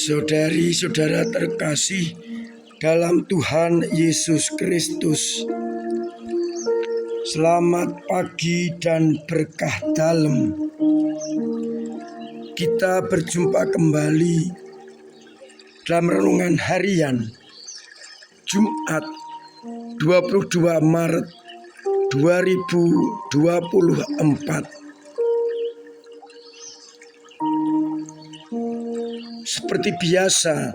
Saudari-saudara terkasih dalam Tuhan Yesus Kristus, selamat pagi dan berkah dalam. Kita berjumpa kembali dalam renungan harian Jumat 22 Maret 2024. Seperti biasa,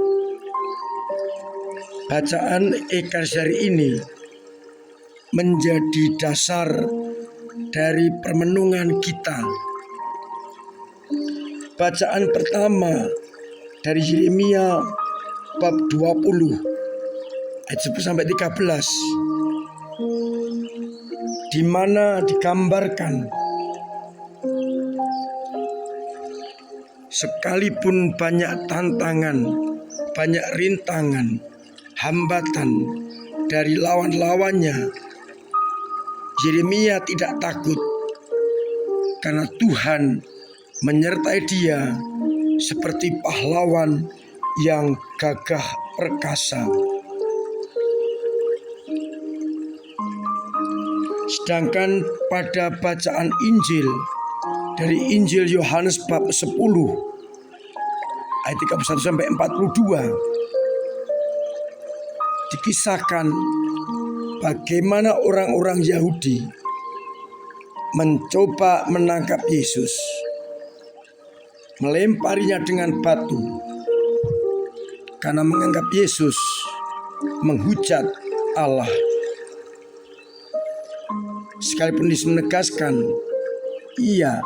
bacaan Ekaristi ini menjadi dasar dari permenungan kita. Bacaan pertama dari Yeremia bab 20 ayat 10 sampai 13, di mana digambarkan sekalipun banyak tantangan, banyak rintangan, hambatan dari lawan-lawannya, Yeremia tidak takut karena Tuhan menyertai dia seperti pahlawan yang gagah perkasa. Sedangkan pada bacaan Injil dari Injil Yohanes bab 10 ayat 31 sampai 42 dikisahkan bagaimana orang-orang Yahudi mencoba menangkap Yesus, melemparinya dengan batu karena menganggap Yesus menghujat Allah. Sekalipun menegaskan ia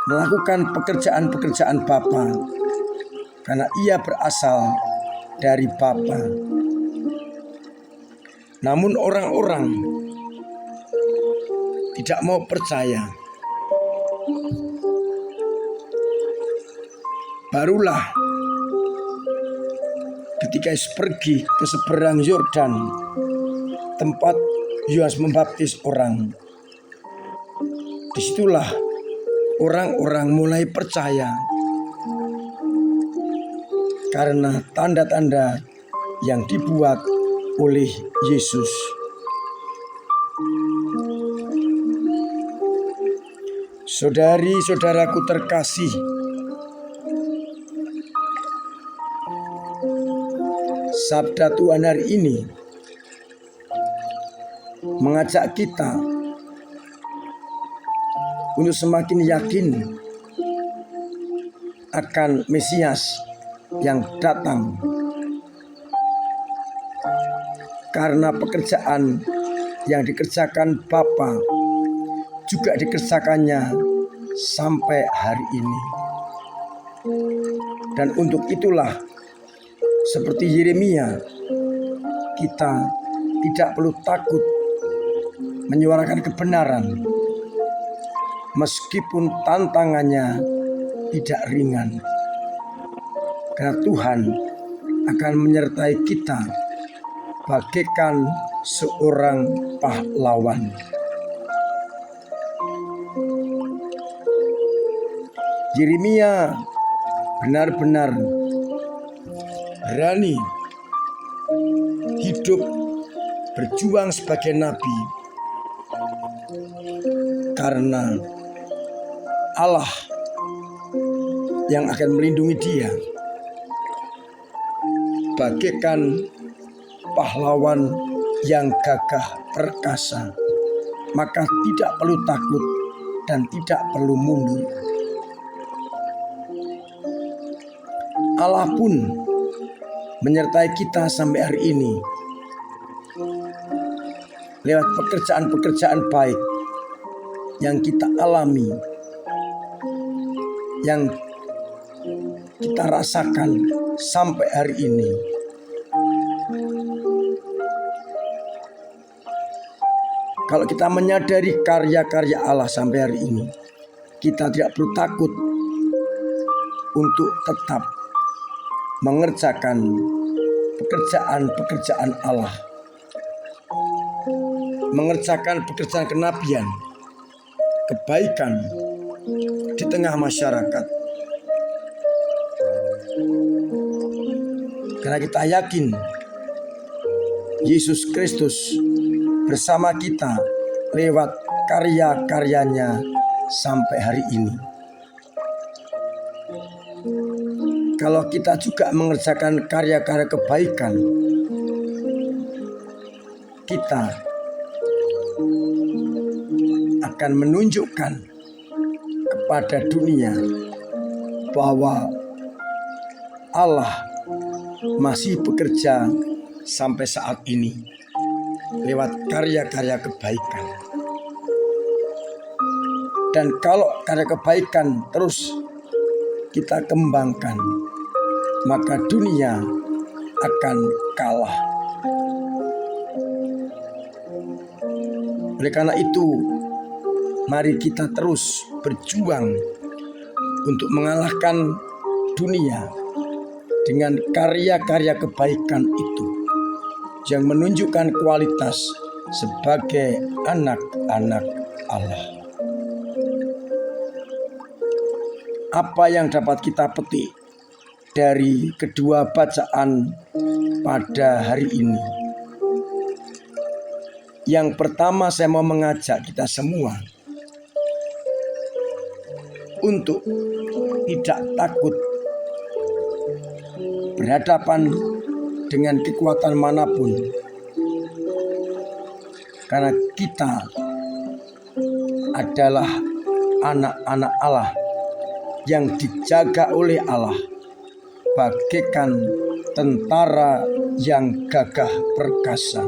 melakukan pekerjaan-pekerjaan Bapa karena ia berasal dari Bapa. Namun orang-orang tidak mau percaya. Barulah ketika Yesus pergi ke seberang Yordan, tempat Yohanes membaptis orang, disitulah orang-orang mulai percaya karena tanda-tanda yang dibuat oleh Yesus. Saudari-saudaraku terkasih, sabda Tuhan hari ini mengajak kita untuk semakin yakin akan Mesias yang datang, karena pekerjaan yang dikerjakan Bapa juga dikerjakannya sampai hari ini. Dan untuk itulah seperti Yeremia, kita tidak perlu takut menyuarakan kebenaran meskipun tantangannya tidak ringan, karena Tuhan akan menyertai kita bagaikan seorang pahlawan. Yeremia benar-benar berani hidup berjuang sebagai nabi karena Allah yang akan melindungi dia bagaikan pahlawan yang gagah perkasa. Maka tidak perlu takut dan tidak perlu mundur. Allah pun menyertai kita sampai hari ini lewat pekerjaan-pekerjaan baik yang kita alami, yang kita rasakan sampai hari ini. Kalau kita menyadari karya-karya Allah sampai hari ini, kita tidak perlu takut untuk tetap mengerjakan pekerjaan-pekerjaan Allah, mengerjakan pekerjaan kenabian, kebaikan di tengah masyarakat. Karena kita yakin Yesus Kristus bersama kita lewat karya-karyanya sampai hari ini. Kalau kita juga mengerjakan karya-karya kebaikan, kita akan menunjukkan kepada dunia bahwa Allah masih bekerja sampai saat ini lewat karya-karya kebaikan. Dan kalau karya kebaikan terus kita kembangkan, maka dunia akan kalah. Oleh karena itu, mari kita terus berjuang untuk mengalahkan dunia dengan karya-karya kebaikan itu yang menunjukkan kualitas sebagai anak-anak Allah. Apa yang dapat kita petik dari kedua bacaan pada hari ini? Yang pertama, saya mau mengajak kita semua untuk tidak takut berhadapan dengan kekuatan manapun, karena kita adalah anak-anak Allah yang dijaga oleh Allah bagaikan tentara yang gagah perkasa.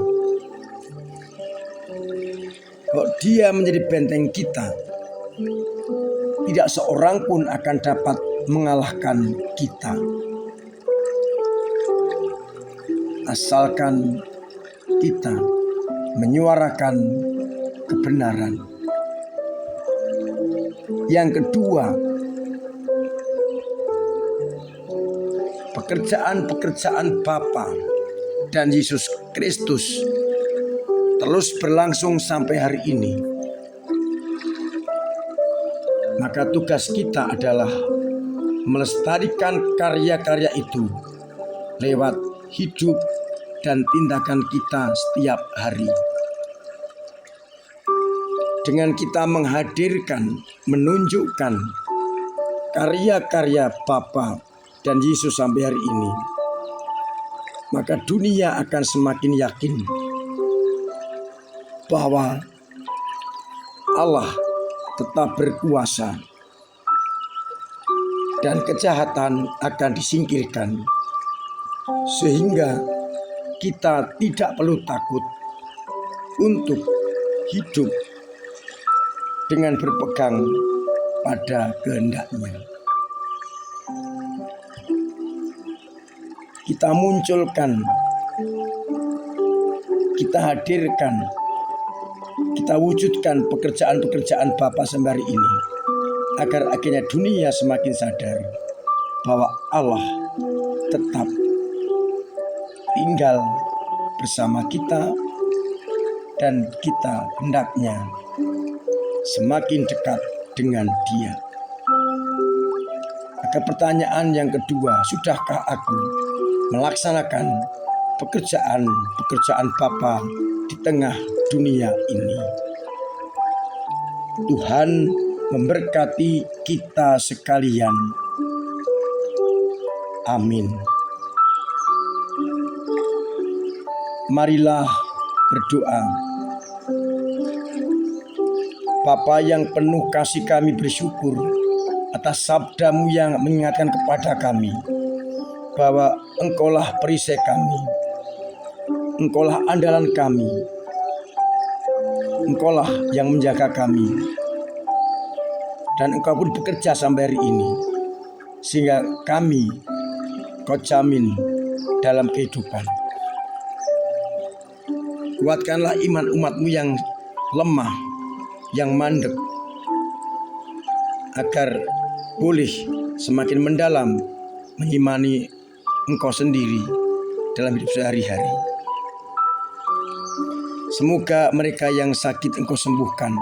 Kalau dia menjadi benteng kita, tidak seorang pun akan dapat mengalahkan kita. Asalkan kita menyuarakan kebenaran. Yang kedua, pekerjaan-pekerjaan Bapa dan Yesus Kristus terus berlangsung sampai hari ini. Maka tugas kita adalah melestarikan karya-karya itu lewat hidup dan tindakan kita setiap hari. Dengan kita menghadirkan, menunjukkan karya-karya Bapa dan Yesus sampai hari ini, maka dunia akan semakin yakin bahwa Allah tetap berkuasa dan kejahatan akan disingkirkan, sehingga kita tidak perlu takut untuk hidup dengan berpegang pada kehendak-Nya. Kita munculkan, kita hadirkan, kita wujudkan pekerjaan-pekerjaan Bapa sampai hari ini, agar akhirnya dunia semakin sadar bahwa Allah tetap tinggal bersama kita, dan kita hendaknya semakin dekat dengan Dia. Maka pertanyaan yang kedua, sudahkah aku melaksanakan pekerjaan Bapa di tengah dunia ini? Tuhan memberkati kita sekalian. Amin. Marilah berdoa. Bapa yang penuh kasih, kami bersyukur atas sabda-Mu yang mengingatkan kepada kami bahwa Engkaulah perisai kami, Engkaulah andalan kami, Engkaulah yang menjaga kami, dan Engkau pun bekerja sampai hari ini, sehingga kami Kau jamin dalam kehidupan. Kuatkanlah iman umat-Mu yang lemah, yang mandek, agar boleh semakin mendalam mengimani Engkau sendiri dalam hidup sehari-hari. Semoga mereka yang sakit Engkau sembuhkan,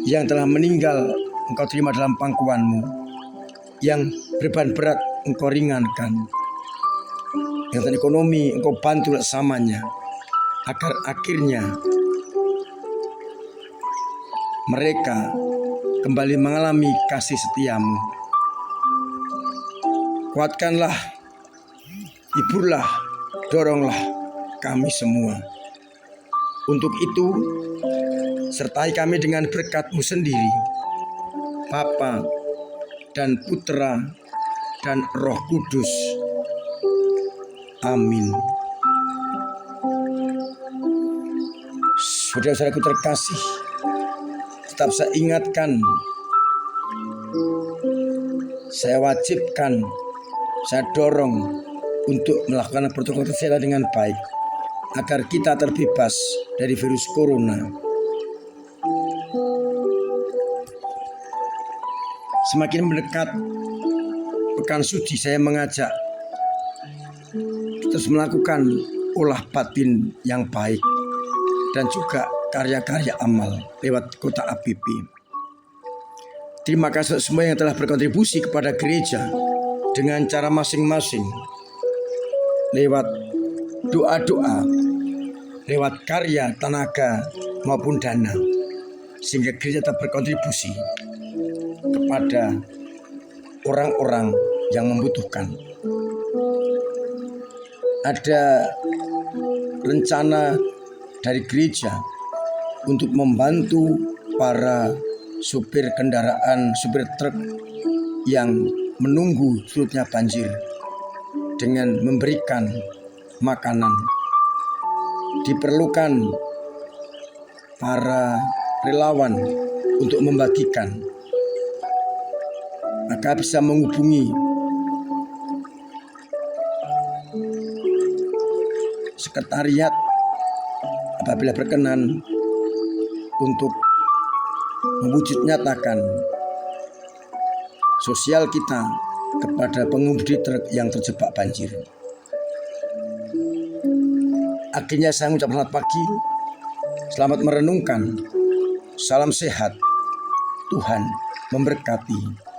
yang telah meninggal Engkau terima dalam pangkuan-Mu, yang beban berat Engkau ringankan, dengan ekonomi Engkau bantu sesamanya, agar akhirnya mereka kembali mengalami kasih setiamu. Kuatkanlah, hiburlah, doronglah kami semua. Untuk itu, sertai kami dengan berkat-Mu sendiri, Bapa dan Putra dan Roh Kudus. Amin. Saudara-saudaraku terkasih, tetap saya ingatkan, saya wajibkan, saya dorong untuk melakukan protokol kesehatan dengan baik, agar kita terbebas dari virus corona. Semakin mendekat pekan suci, saya mengajak terus melakukan olah batin yang baik dan juga karya-karya amal lewat Kota APP. Terima kasih semua yang telah berkontribusi kepada gereja dengan cara masing-masing, lewat doa-doa, lewat karya, tenaga maupun dana, sehingga gereja tetap berkontribusi kepada orang-orang yang membutuhkan. Ada rencana dari gereja untuk membantu para supir kendaraan, supir truk yang menunggu surutnya banjir dengan memberikan makanan. Diperlukan para relawan untuk membagikan. Maka bisa menghubungi sekretariat apabila berkenan untuk mewujud nyatakan sosial kita kepada pengemudi truk yang terjebak banjir. Akhirnya saya mengucapkan selamat pagi, selamat merenungkan, salam sehat, Tuhan memberkati.